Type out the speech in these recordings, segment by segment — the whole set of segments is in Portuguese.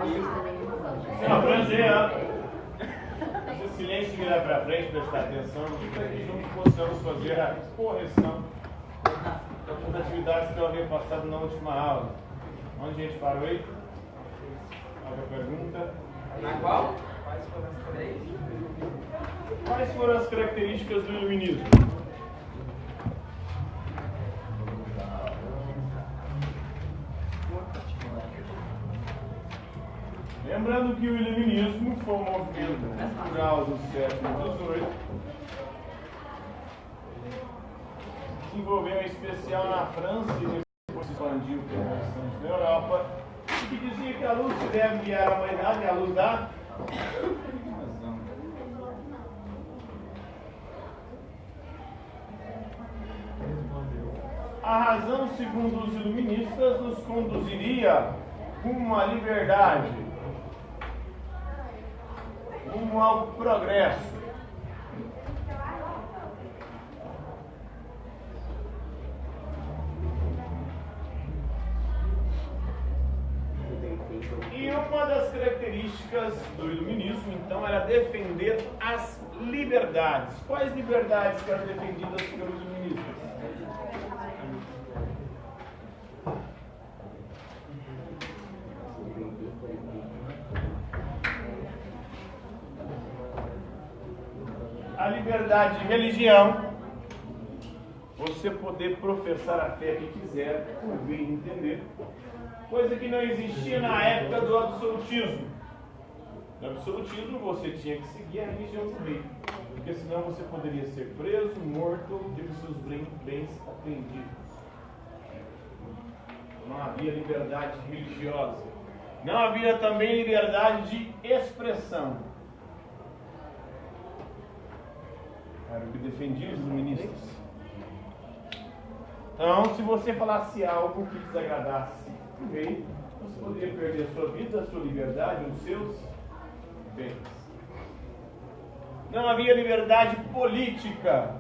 Não, prazer. Esse silêncio virar para frente, prestar atenção, para que juntos possamos fazer a correção das atividades que eu havia passado na última aula. Onde a gente parou aí? Alguma pergunta? Na qual? Quais foram as características do iluminismo? Lembrando que o iluminismo foi um movimento cultural do século XVIII, se envolveu em especial na França e depois se expandiu pela restante da Europa, e que dizia que a luz se deve guiar a humanidade, a luz da razão. A razão, segundo os iluministas, nos conduziria rumo à liberdade, rumo ao progresso. E uma das características do iluminismo, então, era defender as liberdades. Quais liberdades que eram defendidas pelos iluministas? A liberdade de religião, você poder professar a fé que quiser, por bem entender, coisa que não existia na época do absolutismo. No absolutismo você tinha que seguir a religião do rei, porque senão você poderia ser preso, morto, ter os seus bens apreendidos. Não havia liberdade religiosa. Não havia também liberdade de expressão. Era o que defendiam os iluministas. Então, se você falasse algo que desagradasse o rei, você poderia perder a sua vida, a sua liberdade, os seus bens. Não havia liberdade política.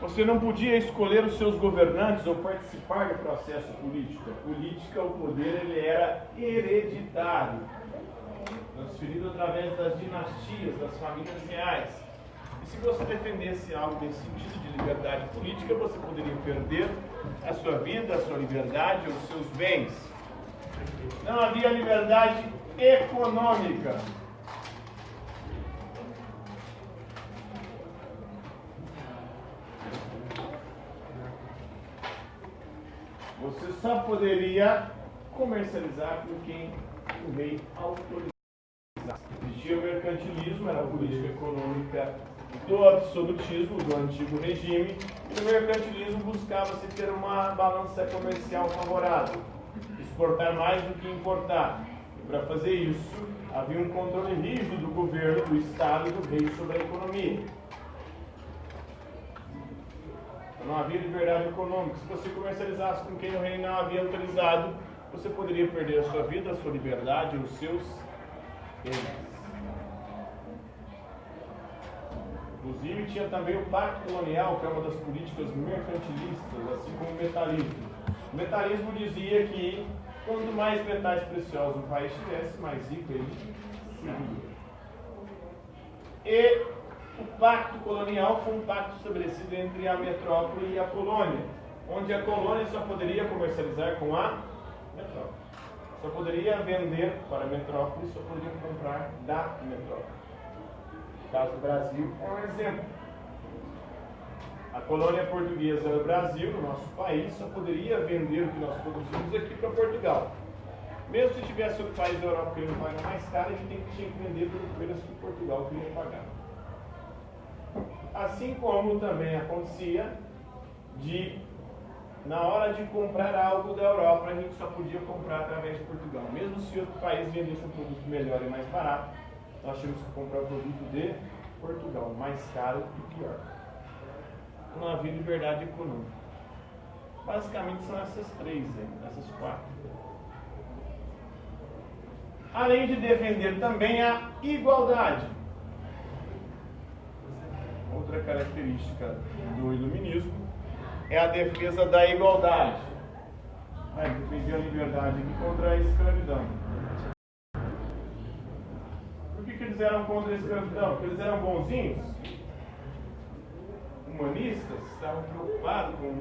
Você não podia escolher os seus governantes ou participar do processo político. A política, o poder, ele era hereditário, transferido através das dinastias, das famílias reais. E se você defendesse algo desse sentido de liberdade política, você poderia perder a sua vida, a sua liberdade, os seus bens. Não havia liberdade econômica. Você só poderia comercializar com quem o rei autorizasse. Existia o mercantilismo, era a política econômica do absolutismo, do antigo regime, e o mercantilismo buscava-se ter uma balança comercial favorável, exportar mais do que importar. E para fazer isso, havia um controle rígido do governo, do Estado e do rei sobre a economia. Não havia liberdade econômica. Se você comercializasse com quem o rei não havia autorizado, você poderia perder a sua vida, a sua liberdade, os seus bens. Inclusive, tinha também o pacto colonial, que é uma das políticas mercantilistas, assim como o metalismo. O metalismo dizia que quanto mais metais preciosos o país tivesse, mais rico ele seria. E o pacto colonial foi um pacto estabelecido entre a metrópole e a colônia, onde a colônia só poderia comercializar com a metrópole. Só poderia vender para a metrópole, só poderia comprar da metrópole. O caso do Brasil é um exemplo. A colônia portuguesa do Brasil, no nosso país, só poderia vender o que nós produzimos aqui para Portugal. Mesmo se tivesse outro país da Europa querendo pagar mais caro, a gente tinha que vender pelo preço que Portugal queria pagar. Assim como também acontecia na hora de comprar algo da Europa, a gente só podia comprar através de Portugal. Mesmo se outro país vendesse um produto melhor e mais barato, nós tínhamos que comprar o produto de Portugal, mais caro e pior. Não havia liberdade econômica. Basicamente são essas três, essas quatro. Além de defender também a igualdade. Outra característica do iluminismo é a defesa da igualdade. Defender a liberdade aqui contra a escravidão. Por que eles eram contra a escravidão? Porque eles eram bonzinhos, humanistas, estavam preocupados com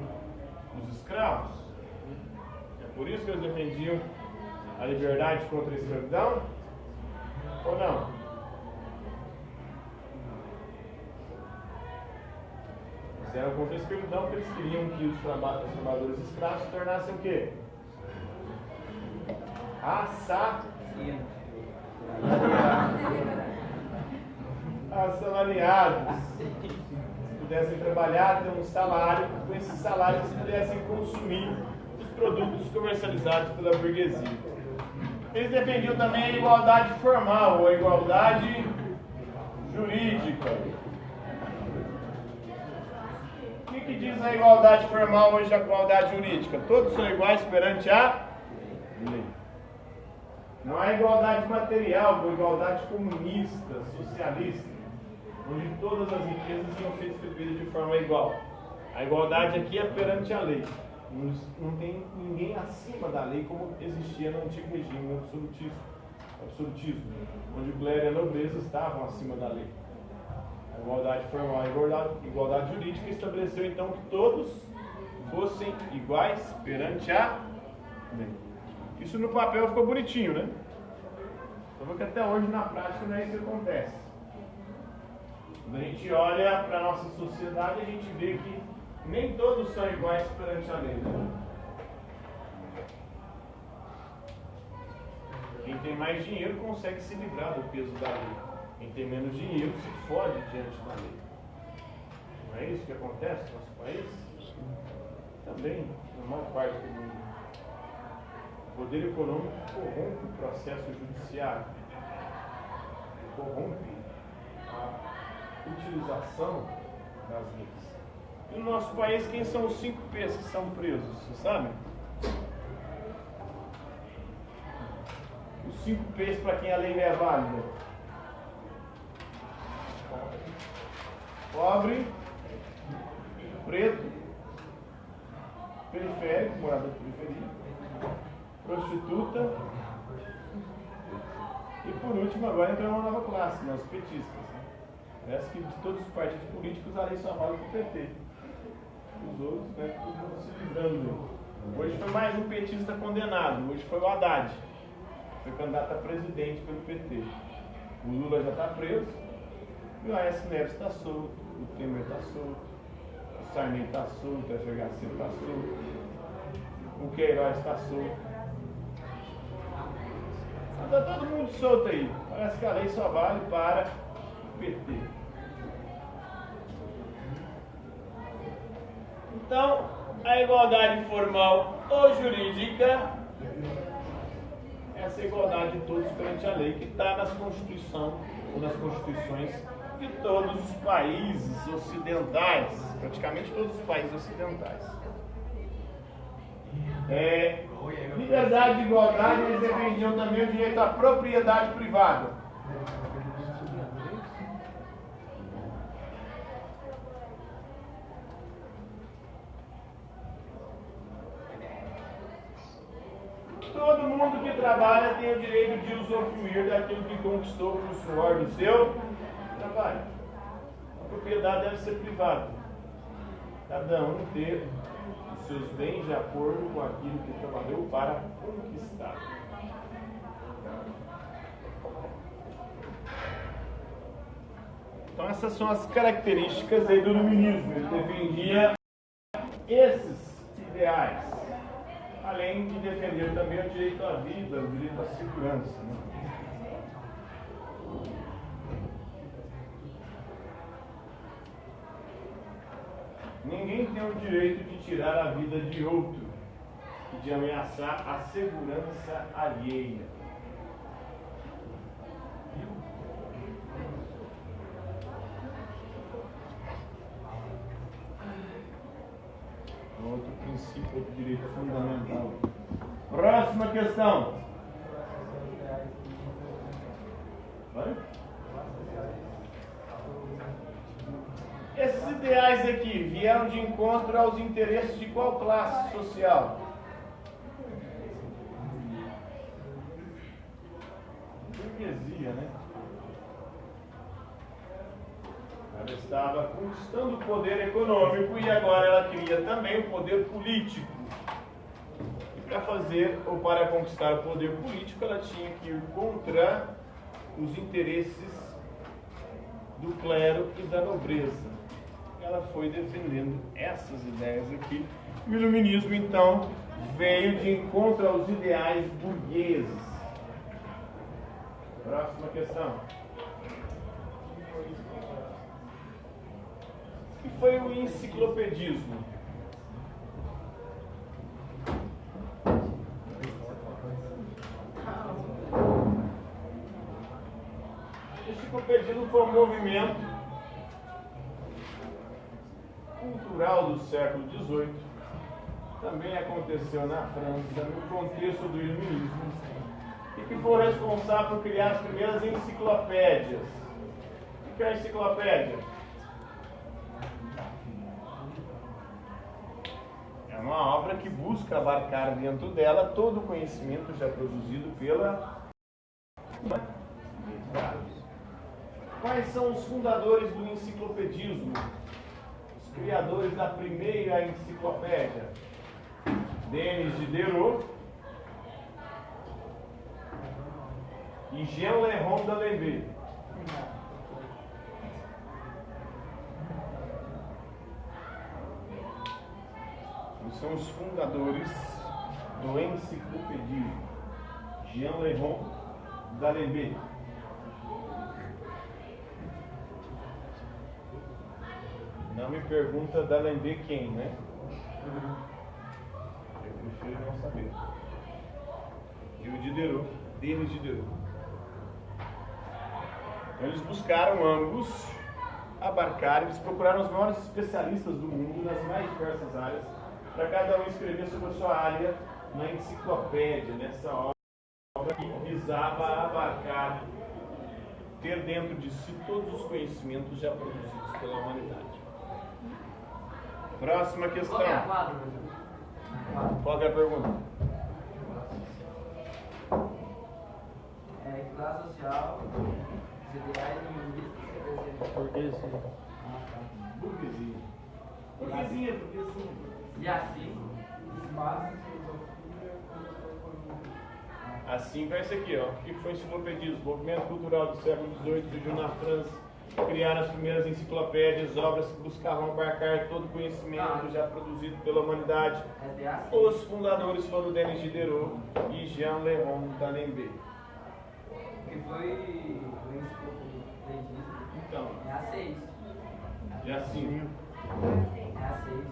os escravos. É por isso que eles defendiam a liberdade contra a escravidão? Ou não? Eles eram contra a escravidão porque eles queriam que os trabalhadores escravos se tornassem o quê? Assalariados. Pudessem trabalhar, ter um salário, com esse salário eles pudessem consumir os produtos comercializados pela burguesia. Eles defendiam também a igualdade formal, ou a igualdade jurídica. O que diz a igualdade formal hoje, a igualdade jurídica? Todos são iguais perante a lei. Não há igualdade material, ou igualdade comunista, socialista, onde todas as riquezas iam ser distribuídas de forma igual. A igualdade aqui é perante a lei. Não tem ninguém acima da lei como existia no antigo regime, no absolutismo, onde o clero e a nobreza estavam acima da lei. A igualdade formal, a igualdade jurídica estabeleceu então que todos fossem iguais perante a lei. Isso no papel ficou bonitinho, né? Só que até hoje na prática não é isso que acontece. Quando a gente olha para a nossa sociedade, a gente vê que nem todos são iguais perante a lei. Né? Quem tem mais dinheiro consegue se livrar do peso da lei. Quem tem menos dinheiro se fode diante da lei. Não é isso que acontece no nosso país? Também, na maior parte do mundo. O poder econômico corrompe o processo judiciário, corrompe a utilização das leis. E no nosso país, quem são os 5 P's que são presos? Você sabe? Os 5 P's para quem a lei é válida: pobre, preto, periférico, morador de periferia, prostituta e por último agora entra uma nova classe, os petistas. Parece que de todos os partidos políticos a lei só vale para o PT. Os outros, né, todo mundo se livrando. Hoje foi mais um petista condenado, hoje foi o Haddad, foi candidato a presidente pelo PT. O Lula já está preso, e o Aécio Neves está solto, o Temer está solto, o Sarney está solto, o FHC está solto, o Queiroz está solto. Está todo mundo solto aí. Parece que a lei só vale para o PT. Então, a igualdade formal ou jurídica, essa igualdade de todos perante a lei que está nas constituições de todos os países ocidentais, praticamente todos os países ocidentais. Liberdade e igualdade, eles defendiam também o direito à propriedade privada. Todo mundo que trabalha tem o direito de usufruir daquilo que conquistou com o suor do seu trabalho. A propriedade deve ser privada. Cada um ter os seus bens de acordo com aquilo que trabalhou para conquistar. Então essas são as características aí do iluminismo. Ele defendia esses ideais, além de defender também o direito à vida, o direito à segurança. Né? Ninguém tem o direito de tirar a vida de outro e de ameaçar a segurança alheia. Outro princípio do direito fundamental. Próxima questão. Vai? Esses ideais aqui vieram de encontro aos interesses de qual classe social? Burguesia, né? Ela estava conquistando o poder econômico e agora ela queria também o poder político. E para fazer ou para conquistar o poder político, ela tinha que ir contra os interesses do clero e da nobreza. Ela foi defendendo essas ideias aqui. E o iluminismo, então, veio de encontro aos ideais burgueses. Próxima questão. O que foi o enciclopedismo? O enciclopedismo foi um movimento cultural do século XVIII. Também aconteceu na França, no contexto do iluminismo, e que foi responsável por criar as primeiras enciclopédias. O que é a enciclopédia? É uma obra que busca abarcar dentro dela todo o conhecimento já produzido pela humanidade. Quais são os fundadores do enciclopedismo? Os criadores da primeira enciclopédia? Denis Diderot e Jean Léon d'Alembert. Eles são os fundadores do enciclopedismo. Jean Léon d'Alembert. Não me pergunta d'Alembert quem, né? Eu prefiro não saber. E o Diderot, Denis Diderot. Então, eles buscaram ambos abarcar, eles procuraram os maiores especialistas do mundo nas mais diversas áreas, para cada um escrever sobre a sua área na enciclopédia, nessa obra que visava abarcar, ter dentro de si todos os conhecimentos já produzidos pela humanidade. Próxima questão. Qual é a pergunta? Classe social, os ideais humanistas. Burguesia. Burguesia. Burguesia. E assim, assim vai ser aqui, ó. O que foi o enciclopedismo? O movimento cultural do século XVIII surgiu na França. Criaram as primeiras enciclopédias, obras que buscavam abarcar todo o conhecimento já produzido pela humanidade. Os fundadores foram Denis Diderot e Jean Léon d'Alembert. que foi o enciclopedismo. Então, É a 6. é assim. É a 6.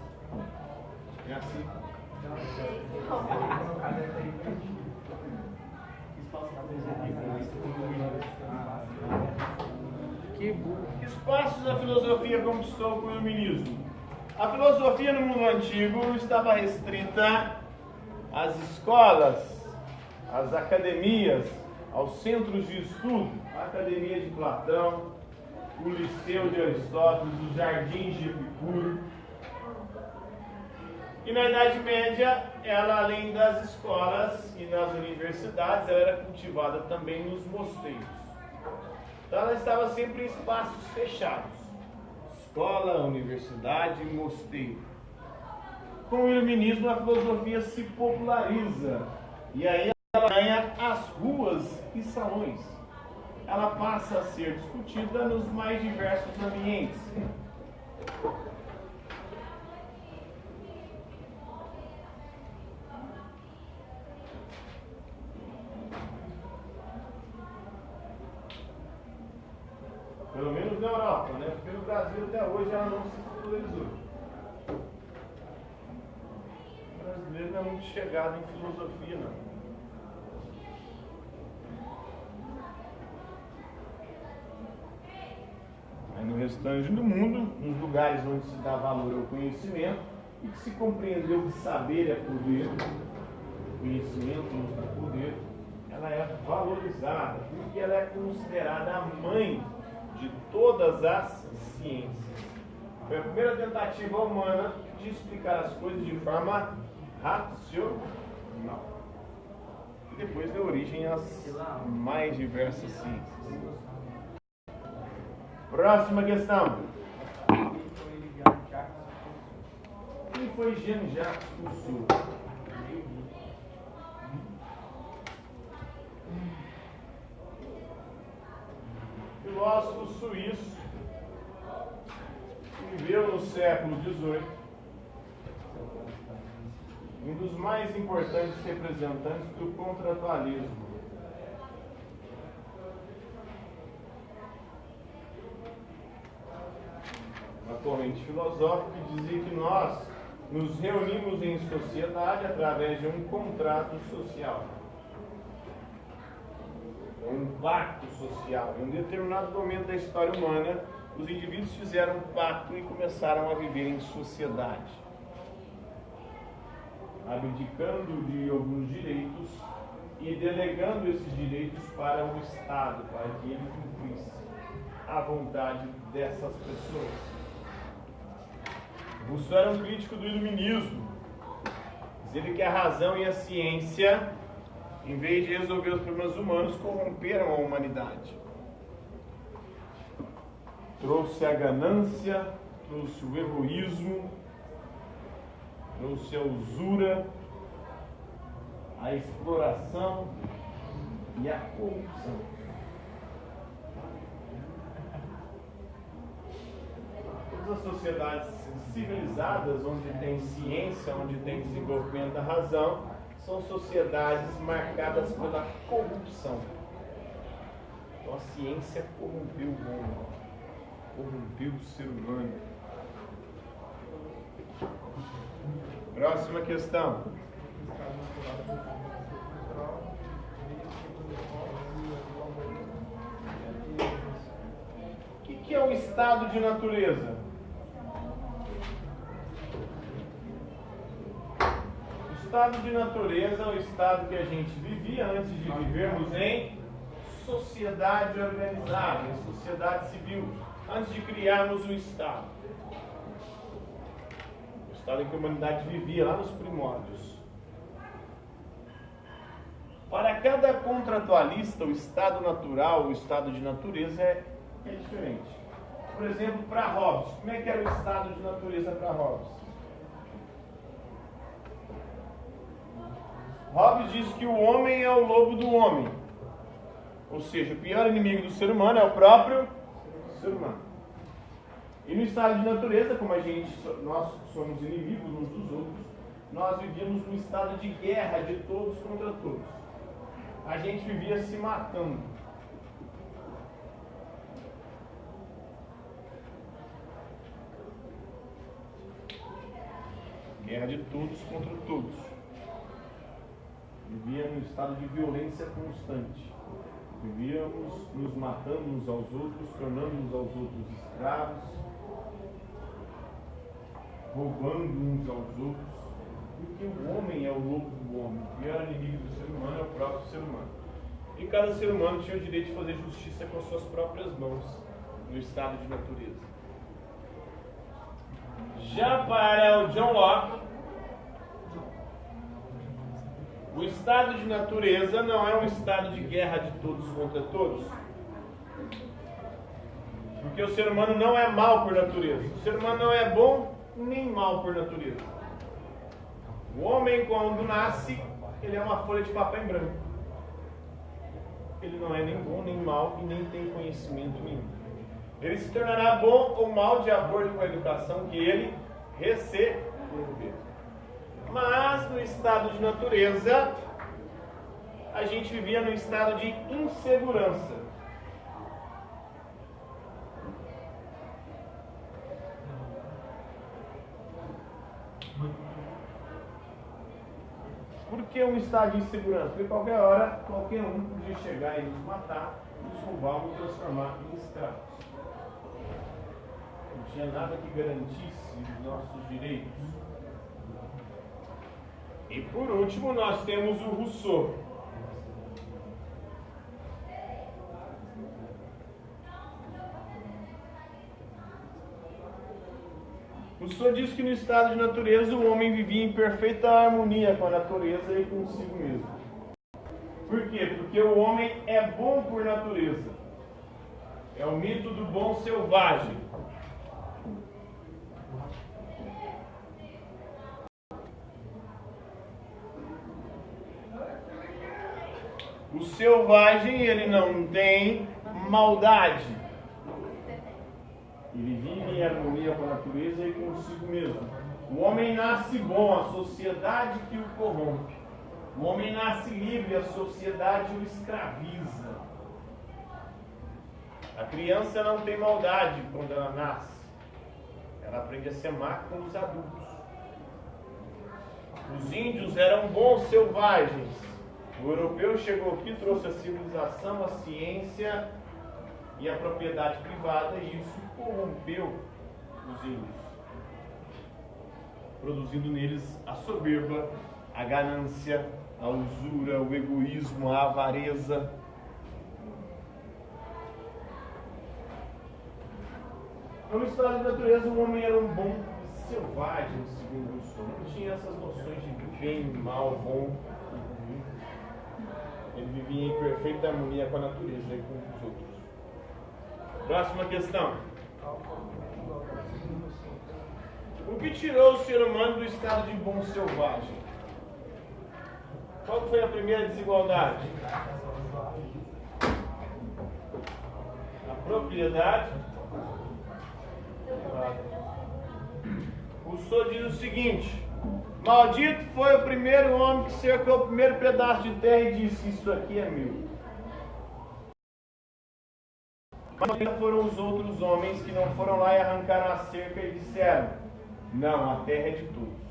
É assim. Que burro. Espaços da filosofia conquistou com o iluminismo. A filosofia no mundo antigo estava restrita às escolas, às academias, aos centros de estudo, a Academia de Platão, o Liceu de Aristóteles, os Jardins de Epicuro. E na Idade Média, ela, além das escolas e nas universidades, ela era cultivada também nos mosteiros. Então ela estava sempre em espaços fechados. Escola, universidade, mosteiro. Com o iluminismo, a filosofia se populariza. E aí ela ganha as ruas e salões. Ela passa a ser discutida nos mais diversos ambientes. Pelo menos na Europa, né? Porque no Brasil até hoje ela não se popularizou. O brasileiro não é muito chegado em filosofia, não. Aí no restante do mundo, nos lugares onde se dá valor ao conhecimento e que se compreendeu que saber é poder, conhecimento nos dá poder, ela é valorizada, porque ela é considerada a mãe de todas as ciências. Foi a primeira tentativa humana de explicar as coisas de forma racional. E depois deu origem às mais diversas ciências. Próxima questão. Quem foi Jean-Jacques Rousseau? Filósofo suíço, viveu no século XVIII, um dos mais importantes representantes do contratualismo. Uma corrente filosófica que dizia que nós nos reunimos em sociedade através de um contrato social, um pacto social. Em um determinado momento da história humana, os indivíduos fizeram um pacto e começaram a viver em sociedade, abdicando de alguns direitos e delegando esses direitos para o Estado, para que ele cumprisse a vontade dessas pessoas. Rousseau era um crítico do iluminismo, dizendo que a razão e a ciência, em vez de resolver os problemas humanos, corromperam a humanidade. Trouxe a ganância, trouxe o egoísmo, trouxe a usura, a exploração e a corrupção. Todas as sociedades civilizadas, onde tem ciência, onde tem desenvolvimento da razão, são sociedades marcadas pela corrupção. Então a ciência corrompeu o mundo, corrompeu o ser humano. Próxima questão. O que é o estado de natureza? O estado de natureza é o estado que a gente vivia antes de vivermos em sociedade organizada, em sociedade civil, antes de criarmos o Estado. O estado em que a humanidade vivia lá nos primórdios. Para cada contratualista, o estado natural, o estado de natureza é diferente. Por exemplo, para Hobbes, como é que era o estado de natureza para Hobbes? Hobbes diz que o homem é o lobo do homem. Ou seja, o pior inimigo do ser humano é o próprio ser humano. E no estado de natureza, como nós somos inimigos uns dos outros, nós vivíamos num estado de guerra de todos contra todos. A gente vivia se matando. Guerra de todos contra todos. Vivíamos num estado de violência constante. Vivíamos nos matando uns aos outros, tornando-nos aos outros escravos, roubando uns aos outros, porque o homem é o lobo do homem, o pior inimigo do ser humano é o próprio ser humano. E cada ser humano tinha o direito de fazer justiça com as suas próprias mãos, no estado de natureza. Já para o John Locke, o estado de natureza não é um estado de guerra de todos contra todos. Porque o ser humano não é mau por natureza. O ser humano não é bom nem mal por natureza. O homem, quando nasce, ele é uma folha de papel em branco. Ele não é nem bom nem mal e nem tem conhecimento nenhum. Ele se tornará bom ou mal de acordo com a educação que ele receber. Mas no estado de natureza, a gente vivia num estado de insegurança. Por que um estado de insegurança? Porque qualquer hora, qualquer um podia chegar e nos matar, nos roubar, nos transformar em escravos. Não tinha nada que garantisse os nossos direitos. E por último, nós temos o Rousseau. Rousseau diz que no estado de natureza o homem vivia em perfeita harmonia com a natureza e consigo mesmo. Por quê? Porque o homem é bom por natureza. É o mito do bom selvagem. O selvagem, ele não tem maldade. Ele vive em harmonia com a natureza e consigo mesmo. O homem nasce bom, a sociedade que o corrompe. O homem nasce livre, a sociedade o escraviza. A criança não tem maldade quando ela nasce. Ela aprende a ser má com os adultos. Os índios eram bons selvagens. O europeu chegou aqui, trouxe a civilização, a ciência e a propriedade privada, e isso corrompeu os índios, produzindo neles a soberba, a ganância, a usura, o egoísmo, a avareza. No estado de natureza, o homem era um bom selvagem, segundo Rousseau. Não tinha essas noções de bem, mal, bom e ruim. Ele vivia em perfeita harmonia com a natureza e com os outros. Próxima questão. O que tirou o ser humano do estado de bom selvagem? Qual foi a primeira desigualdade? A propriedade. Rousseau diz o seguinte: maldito foi o primeiro homem que cercou o primeiro pedaço de terra e disse: isso aqui é meu. Mas foram os outros homens que não foram lá e arrancaram a cerca e disseram: não, a terra é de todos.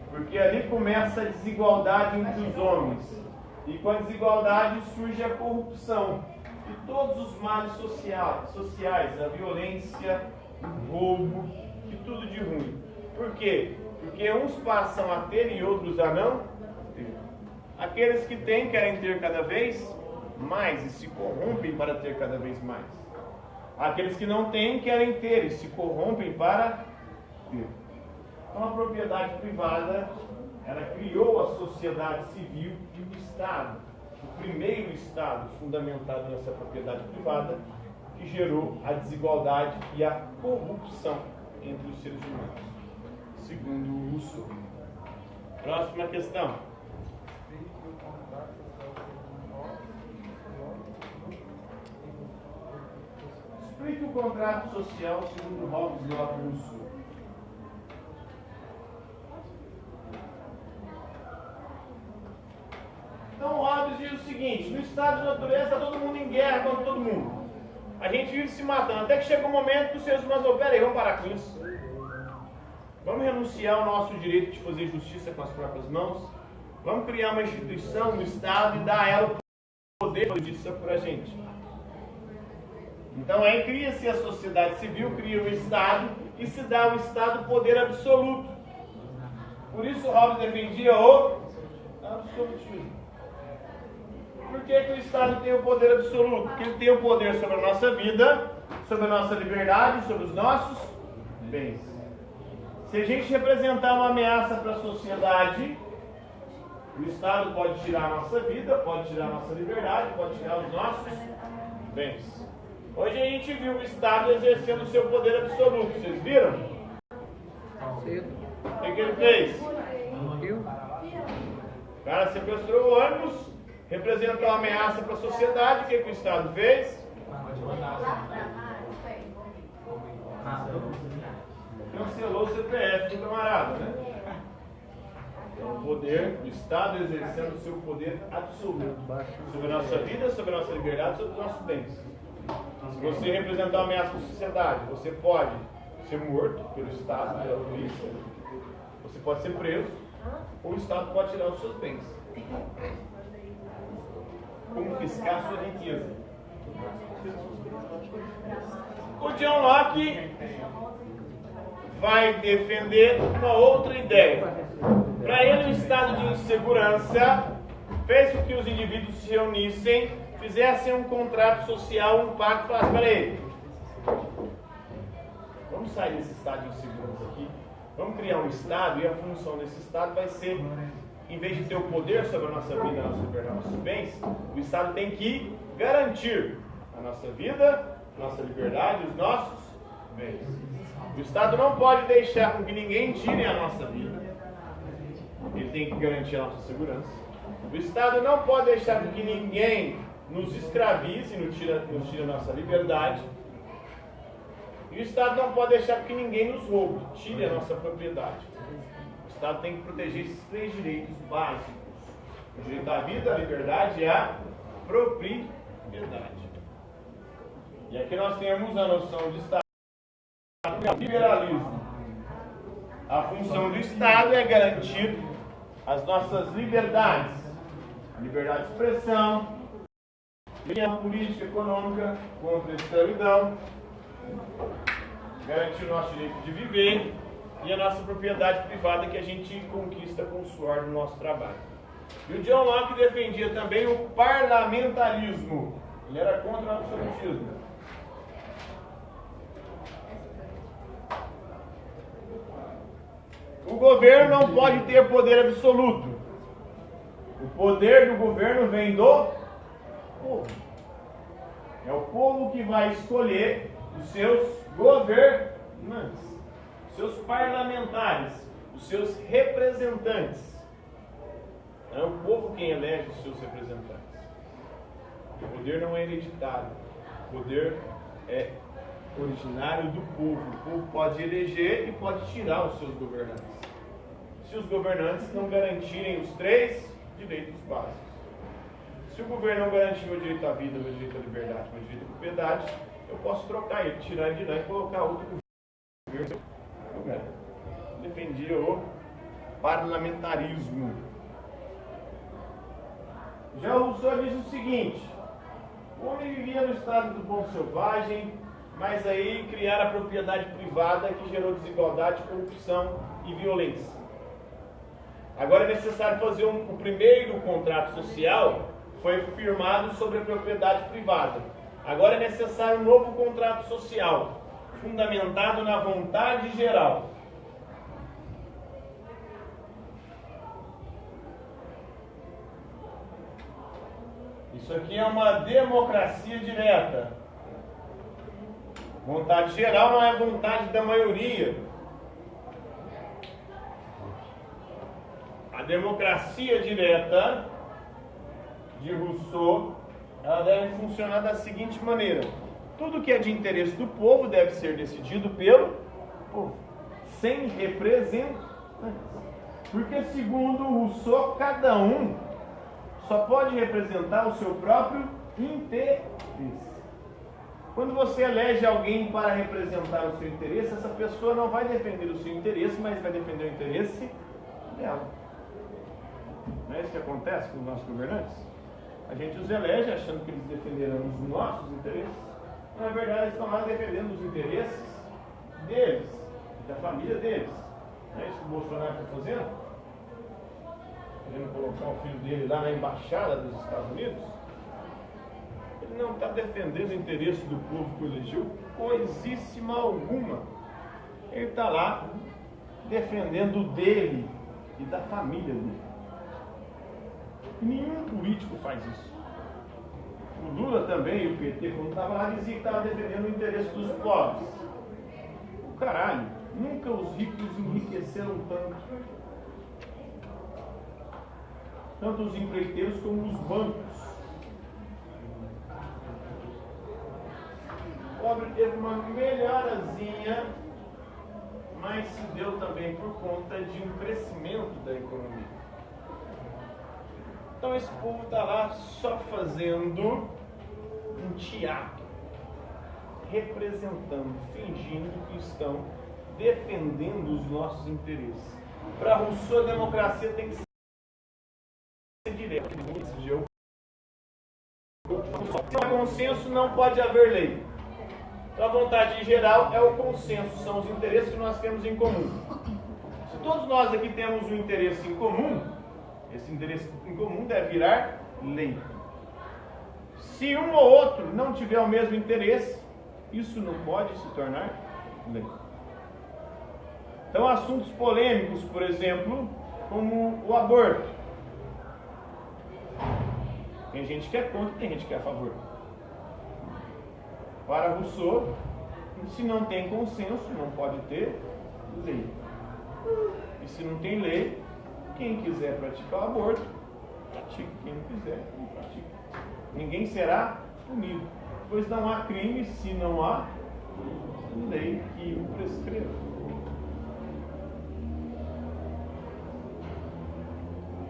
Porque ali começa a desigualdade entre os homens. E com a desigualdade surge a corrupção. E todos os males sociais, a violência, o roubo, e tudo de ruim. Por quê? Porque uns passam a ter e outros a não ter. Aqueles que têm querem ter cada vez mais e se corrompem para ter cada vez mais. Aqueles que não têm querem ter e se corrompem para ter. Então a propriedade privada, ela criou a sociedade civil e o Estado. O primeiro Estado fundamentado nessa propriedade privada, que gerou a desigualdade e a corrupção entre os seres humanos, segundo Rousseau. Próxima questão. Explique o contrato social segundo Hobbes, Locke e Rousseau. Então Hobbes diz o seguinte: no estado de natureza está todo mundo em guerra contra todo mundo. A gente vive se matando, até que chega um momento que os seres humanos vão: peraí, vamos parar com isso. Vamos renunciar ao nosso direito de fazer justiça com as próprias mãos. Vamos criar uma instituição, um Estado, e dar a ela o poder de fazer justiça por a gente. Então aí cria-se a sociedade civil, cria o Estado e se dá ao Estado poder absoluto. Por isso Hobbes defendia o absolutismo. Por que o Estado tem o poder absoluto? Porque ele tem o poder sobre a nossa vida, sobre a nossa liberdade, sobre os nossos bens. Se a gente representar uma ameaça para a sociedade, o Estado pode tirar a nossa vida, pode tirar a nossa liberdade, pode tirar os nossos bens. Hoje a gente viu o Estado exercendo o seu poder absoluto. Vocês viram? O que ele fez? O cara sequestrou o ônibus, representou uma ameaça para a sociedade. O que o Estado fez? Cancelou o CPF do camarada, né? Então, o poder do Estado exercendo o seu poder absoluto sobre a nossa vida, sobre a nossa liberdade, sobre os nossos bens. Se você representar uma ameaça para a sociedade, você pode ser morto pelo Estado, pela polícia, você pode ser preso, ou o Estado pode tirar os seus bens, confiscar a sua riqueza. O John Locke vai defender uma outra ideia. Para ele, o estado de insegurança fez com que os indivíduos se reunissem, fizessem um contrato social, um pacto, falassem: peraí, vamos Vamos sair desse estado em segundos aqui. Vamos criar um estado e a função desse estado vai ser, em vez de ter o poder sobre a nossa vida, a nossa liberdade, nossos bens, o estado tem que garantir a nossa vida, a nossa liberdade, os nossos bens. O estado não pode deixar com que ninguém tire a nossa vida. Ele tem que garantir a nossa segurança. O estado não pode deixar com que ninguém nos escravize, nos tire a nossa liberdade. E o Estado não pode deixar que ninguém nos roube, tire a nossa propriedade. O Estado tem que proteger esses 3 direitos básicos: o direito à vida, à liberdade e à propriedade. E aqui nós temos a noção de Estado, liberalismo. A função do Estado é garantir as nossas liberdades, a liberdade de expressão, liberdade política, econômica, contra a escravidão, garantir o nosso direito de viver e a nossa propriedade privada que a gente conquista com o suor do nosso trabalho. E o John Locke defendia também o parlamentarismo. Ele era contra o absolutismo. O governo não pode ter poder absoluto. O poder do governo vem do povo. É o povo que vai escolher os seus governantes, os seus parlamentares, os seus representantes. É o povo quem elege os seus representantes. O poder não é hereditário. O poder é originário do povo. O povo pode eleger e pode tirar os seus governantes, se os governantes não garantirem os 3 direitos básicos. Se o governo não garantir meu direito à vida, meu direito à liberdade, meu direito à propriedade, eu posso trocar ele, tirar ele de lá e colocar outro governo no lugar. Defendia o parlamentarismo. Já o Rousseau diz o seguinte: o homem vivia no estado do bom selvagem, mas aí criaram a propriedade privada que gerou desigualdade, corrupção e violência. Agora é necessário fazer o primeiro contrato social, foi firmado sobre a propriedade privada. Agora é necessário um novo contrato social, fundamentado na vontade geral. Isso aqui é uma democracia direta. Vontade geral não é vontade da maioria. A democracia direta de Rousseau, ela deve funcionar da seguinte maneira: tudo que é de interesse do povo deve ser decidido pelo povo, sem representantes. Porque, segundo Rousseau, cada um só pode representar o seu próprio interesse. Quando você elege alguém para representar o seu interesse, essa pessoa não vai defender o seu interesse, mas vai defender o interesse dela. Não é isso que acontece com os nossos governantes? A gente os elege achando que eles defenderão os nossos interesses. Na verdade, eles estão lá defendendo os interesses deles, da família deles. Não é isso que o Bolsonaro está fazendo? Querendo colocar o filho dele lá na embaixada dos Estados Unidos. Ele não está defendendo o interesse do povo que o elegeu, coisíssima alguma. Ele está lá defendendo o dele e da família dele. Nenhum político faz isso. O Lula também, e o PT, quando estava lá, dizia que estava defendendo o interesse dos pobres. O caralho, nunca os ricos enriqueceram tanto. Tanto os empreiteiros como os bancos. O pobre teve uma melhorazinha, mas se deu também por conta de um crescimento da economia. Então esse povo está lá só fazendo um teatro, representando, fingindo que estão defendendo os nossos interesses. Para Rousseau, a democracia tem que ser direta. Sem consenso não pode haver lei. Então a vontade geral é o consenso, são os interesses que nós temos em comum. Se todos nós aqui temos um interesse em comum, esse interesse em comum deve virar lei. Se um ou outro não tiver o mesmo interesse, isso não pode se tornar lei. Então, assuntos polêmicos, por exemplo, como o aborto. Tem gente que é contra, tem gente que é a favor. Para Rousseau, se não tem consenso, não pode ter lei. E se não tem lei, quem quiser praticar o aborto, pratica. Quem não quiser, não pratica. Ninguém será punido, pois não há crime se não há lei que o prescreva.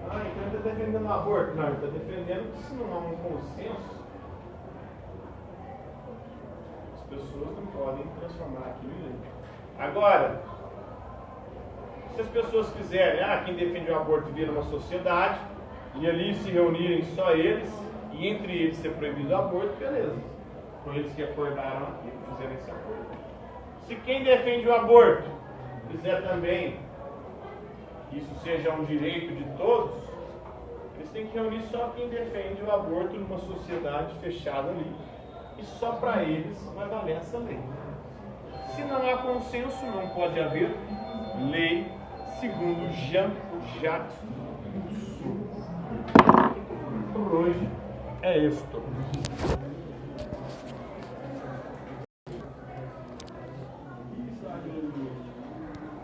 Então ele está defendendo o aborto. Não, ele está defendendo que se não há um consenso, as pessoas não podem transformar aquilo em lei. Agora, se as pessoas quiserem, quem defende o aborto vira uma sociedade, e ali se reunirem só eles, e entre eles ser proibido o aborto, beleza. Com eles que acordaram aqui, fizeram esse acordo. Se quem defende o aborto quiser também que isso seja um direito de todos, eles têm que reunir só quem defende o aborto numa sociedade fechada ali. E só para eles vai valer essa lei. Se não há consenso, não pode haver lei, segundo Jean-Jacques Rousseau. Por hoje é isto.